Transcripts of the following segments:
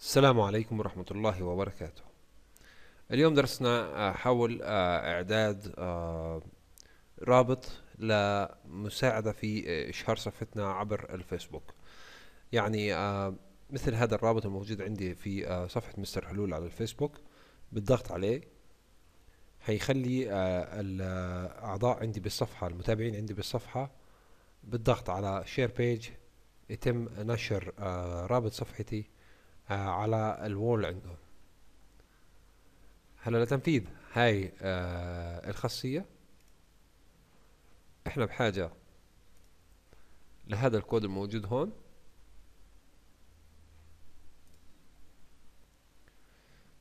السلام عليكم ورحمة الله وبركاته. اليوم درسنا حول إعداد رابط لمساعدة في إشهار صفحتنا عبر الفيسبوك. يعني مثل هذا الرابط الموجود عندي في صفحة مستر حلول على الفيسبوك. بالضغط عليه هيخلي الأعضاء عندي بالصفحة، المتابعين عندي بالصفحة، بالضغط على شير بيج يتم نشر رابط صفحتي على الوول عندهم. هلا لتنفيذ هاي الخاصية احنا بحاجة لهذا الكود الموجود هون.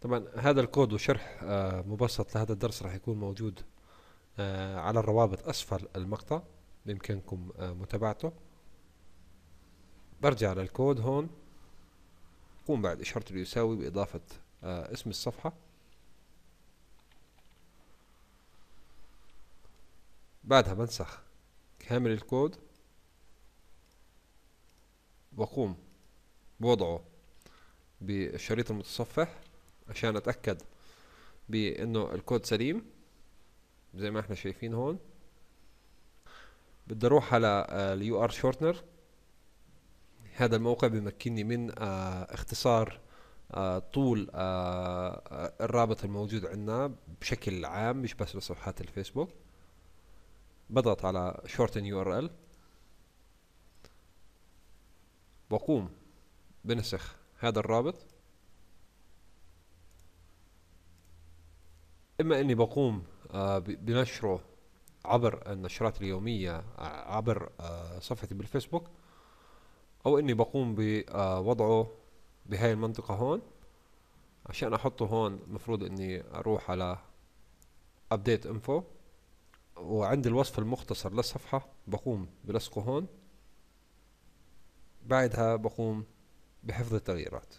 طبعا هذا الكود وشرح مبسط لهذا الدرس راح يكون موجود على الروابط اسفل المقطع، بامكانكم متابعته. برجع للكود هون، قوم بعد اشارة يساوي باضافة اسم الصفحة. بعدها بنسخ كامل الكود وقوم بوضعه بالشريط المتصفح عشان اتأكد بانه الكود سليم زي ما احنا شايفين هون. بدي اروح على اليو ار شورتنر. هذا الموقع بيمكنني من اختصار طول الرابط الموجود عندنا بشكل عام، مش بس لصفحات الفيسبوك. بضغط على shorten URL، بقوم بنسخ هذا الرابط. اما اني بقوم بنشره عبر النشرات اليومية عبر صفحتي بالفيسبوك، او اني بقوم بوضعه بهاي المنطقة هون. عشان احطه هون مفروض اني اروح على update info، وعند الوصف المختصر للصفحة بقوم بلصقه هون. بعدها بقوم بحفظ التغييرات.